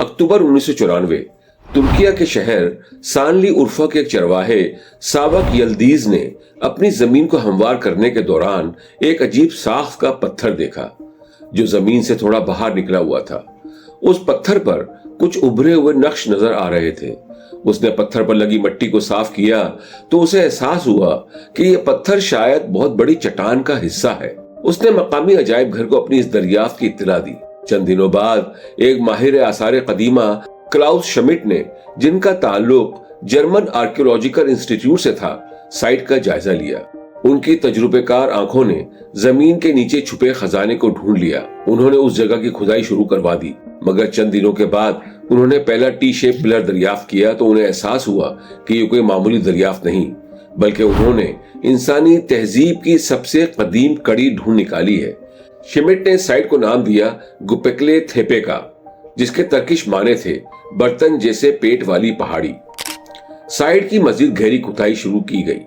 اکتوبر 1994 ترکیہ کے شہر سانلی عرفہ کے ایک چرواہے سابق یلدیز نے اپنی زمین کو ہموار کرنے کے دوران ایک عجیب ساخت کا پتھر دیکھا جو زمین سے تھوڑا باہر نکلا ہوا تھا۔ اس پتھر پر کچھ ابھرے ہوئے نقش نظر آ رہے تھے۔ اس نے پتھر پر لگی مٹی کو صاف کیا تو اسے احساس ہوا کہ یہ پتھر شاید بہت بڑی چٹان کا حصہ ہے۔ اس نے مقامی عجائب گھر کو اپنی اس دریافت کی اطلاع دی۔ چند دنوں بعد ایک ماہر آثار قدیمہ کلاؤس شمٹ نے، جن کا تعلق جرمن آرکیولوجیکل انسٹیٹیوٹ سے تھا، سائٹ کا جائزہ لیا۔ ان کی تجربے کار آنکھوں نے زمین کے نیچے چھپے خزانے کو ڈھونڈ لیا۔ انہوں نے اس جگہ کی کھدائی شروع کروا دی، مگر چند دنوں کے بعد انہوں نے پہلا ٹی شیپ پلر دریافت کیا تو انہیں احساس ہوا کہ یہ کوئی معمولی دریافت نہیں، بلکہ انہوں نے انسانی تہذیب کی سب سے قدیم کڑی ڈھونڈ نکالی ہے۔ شمٹ نے سائٹ کو نام دیا گوپیکلے تھیپے کا، جس کے ترکش معنی تھے برتن جیسے پیٹ والی پہاڑی۔ سائٹ کی مزید گہری کھدائی شروع کی گئی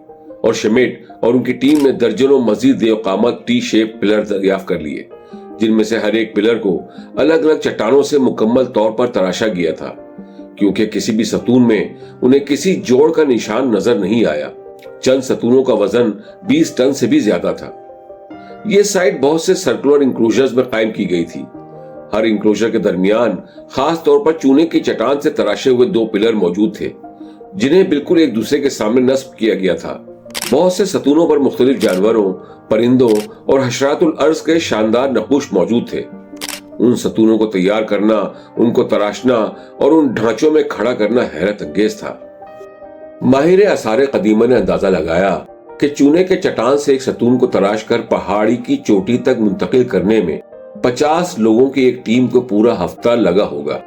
اور شمٹ اور ان کی ٹیم نے درجنوں مزید دیو قامت ٹی شیپ پلر دریافت کر لیے، جن میں سے ہر ایک پلر کو الگ الگ چٹانوں سے مکمل طور پر تراشا گیا تھا، کیونکہ کسی بھی ستون میں انہیں کسی جوڑ کا نشان نظر نہیں آیا۔ چند ستونوں کا وزن 20 ٹن سے بھی زیادہ تھا۔ یہ سائٹ بہت سے سرکولر انکلوژرز میں قائم کی گئی تھی۔ ہر انکلوژر کے درمیان خاص طور پر چونے کی چٹان سے تراشے ہوئے 2 پلر موجود تھے، جنہیں بالکل ایک دوسرے کے سامنے نصب کیا گیا تھا۔ بہت سے ستونوں پر مختلف جانوروں، پرندوں اور حشرات الارض کے شاندار نقوش موجود تھے۔ ان ستونوں کو تیار کرنا، ان کو تراشنا اور ان ڈھانچوں میں کھڑا کرنا حیرت انگیز تھا۔ ماہر آثار قدیمہ نے اندازہ لگایا کہ چونے کے چٹان سے ایک ستون کو تراش کر پہاڑی کی چوٹی تک منتقل کرنے میں 50 لوگوں کی ایک ٹیم کو پورا ہفتہ لگا ہوگا،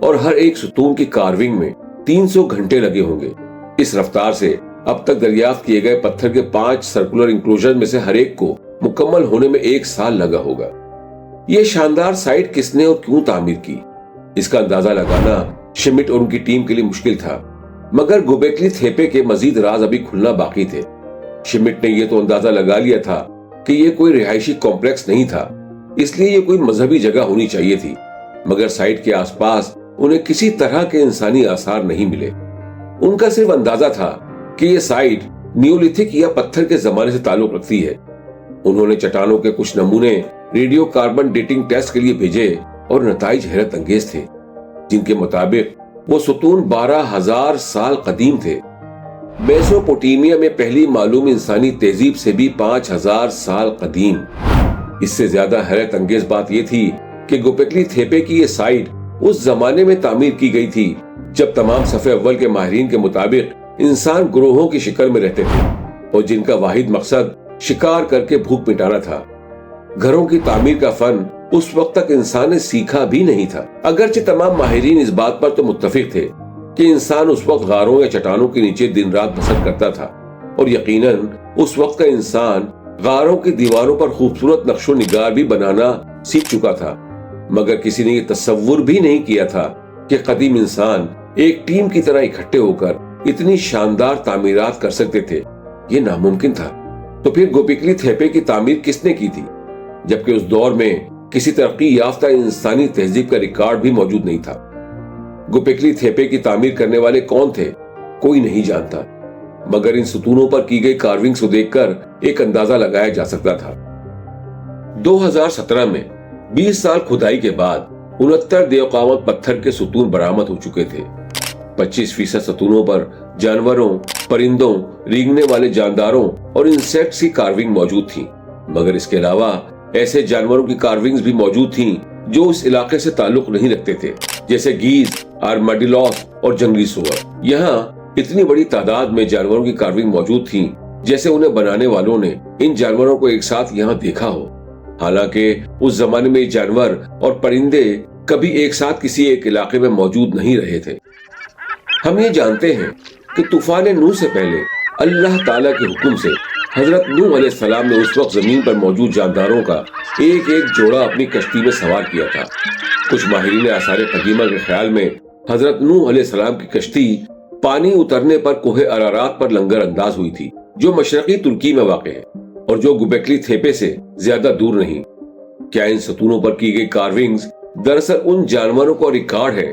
اور ہر ایک ستون کی کارونگ میں 300 گھنٹے لگے ہوں گے۔ اس رفتار سے اب تک دریافت کیے گئے پتھر کے 5 سرکولر انکلوژر میں سے ہر ایک کو مکمل ہونے میں 1 سال لگا ہوگا۔ یہ شاندار سائٹ کس نے اور کیوں تعمیر کی، اس کا اندازہ لگانا شمٹ اور ان کی ٹیم کے لیے مشکل تھا، مگر گوبیکلی تھیپے کے مزید راز ابھی کھلنا باقی تھے۔ شمٹ نے یہ تو اندازہ لگا لیا تھا کہ یہ کوئی رہائشی کمپلیکس نہیں تھا، اس لیے یہ کوئی مذہبی جگہ ہونی چاہیے تھی، مگر سائٹ کے آس پاس انہیں کسی طرح کے انسانی آثار نہیں ملے۔ ان کا صرف اندازہ تھا کہ یہ سائٹ نیولتھک یا پتھر کے زمانے سے تعلق رکھتی ہے۔ انہوں نے چٹانوں کے کچھ نمونے ریڈیو کاربن ڈیٹنگ ٹیسٹ کے لیے بھیجے اور نتائج حیرت انگیز تھے، جن کے مطابق وہ ستون 12,000 سال قدیم تھے۔ میسوپوٹیمیا میں پہلی معلوم انسانی تہذیب سے بھی 5,000 سال قدیم۔ اس سے زیادہ حیرت انگیز بات یہ تھی کہ گوپیکلی تھیپے کی یہ سائٹ اس زمانے میں تعمیر کی گئی تھی جب تمام صف اول کے ماہرین کے مطابق انسان گروہوں کی شکل میں رہتے تھے اور جن کا واحد مقصد شکار کر کے بھوک مٹانا تھا۔ گھروں کی تعمیر کا فن اس وقت تک انسان نے سیکھا بھی نہیں تھا، اگرچہ تمام ماہرین اس بات پر تو متفق تھے کہ انسان اس وقت غاروں یا چٹانوں کے نیچے دن رات بسر کرتا تھا، اور یقیناً اس وقت کا انسان غاروں کی دیواروں پر خوبصورت نقش و نگار بھی بنانا سیکھ چکا تھا، مگر کسی نے یہ تصور بھی نہیں کیا تھا کہ قدیم انسان ایک ٹیم کی طرح اکٹھے ہو کر اتنی شاندار تعمیرات کر سکتے تھے۔ یہ ناممکن تھا۔ تو پھر گوپیکلی تھیپے کی تعمیر کس نے کی تھی، جبکہ اس دور میں کسی ترقی یافتہ انسانی تہذیب کا ریکارڈ بھی موجود نہیں تھا؟ گوپیکلی تھیپے کی تعمیر کرنے والے کون تھے، کوئی نہیں جانتا، مگر ان ستونوں پر کی گئی کارونگز کو دیکھ کر ایک اندازہ لگایا جا سکتا تھا۔ 2017 میں 20 سال کھدائی کے بعد 69 دیو قامت پتھر کے ستون برآمد ہو چکے تھے۔ 25% ستونوں پر جانوروں، پرندوں، رینگنے والے جانداروں اور انسیکٹس کی کارونگ موجود تھیں، مگر اس کے علاوہ ایسے جانوروں کی کارونگز بھی موجود تھیں جو اس علاقے سے تعلق نہیں رکھتے تھے، جیسے گیز، آرماڈیلوس اور جنگلی سور۔ یہاں اتنی بڑی تعداد میں جانوروں کی کارونگ موجود تھیں جیسے انہیں بنانے والوں نے ان جانوروں کو ایک ساتھ یہاں دیکھا ہو، حالانکہ اس زمانے میں جانور اور پرندے کبھی ایک ساتھ کسی ایک علاقے میں موجود نہیں رہے تھے۔ ہم یہ جانتے ہیں کہ طوفان نوح سے پہلے اللہ تعالیٰ کے حکم سے حضرت نوح علیہ السلام نے اس وقت زمین پر موجود جانداروں کا ایک ایک جوڑا اپنی کشتی میں سوار کیا تھا۔ کچھ ماہرین آثار قدیمہ کے خیال میں حضرت نوح علیہ السلام کی کشتی پانی اترنے پر کوہ ارارات پر لنگر انداز ہوئی تھی، جو مشرقی ترکی میں واقع ہے اور جو گوبیکلی تھیپے سے زیادہ دور نہیں۔ کیا ان ستونوں پر کی گئی کارونگز دراصل ان جانوروں کا ریکارڈ ہے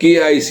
KIC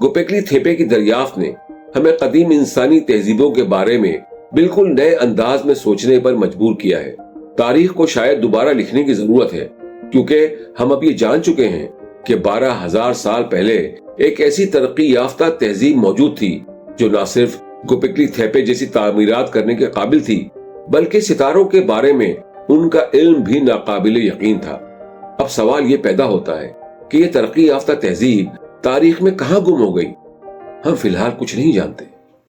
گوپیکلی تھیپے کی دریافت نے ہمیں قدیم انسانی تہذیبوں کے بارے میں بالکل نئے انداز میں سوچنے پر مجبور کیا ہے۔ تاریخ کو شاید دوبارہ لکھنے کی ضرورت ہے، کیونکہ ہم اب یہ جان چکے ہیں کہ 12,000 سال پہلے ایک ایسی ترقی یافتہ تہذیب موجود تھی جو نہ صرف گوپیکلی تھیپے جیسی تعمیرات کرنے کے قابل تھی، بلکہ ستاروں کے بارے میں ان کا علم بھی ناقابل یقین تھا۔ اب سوال یہ پیدا ہوتا ہے کہ یہ ترقی یافتہ تہذیب تاریخ میں کہاں گم ہو گئی؟ ہم فی الحال کچھ نہیں جانتے۔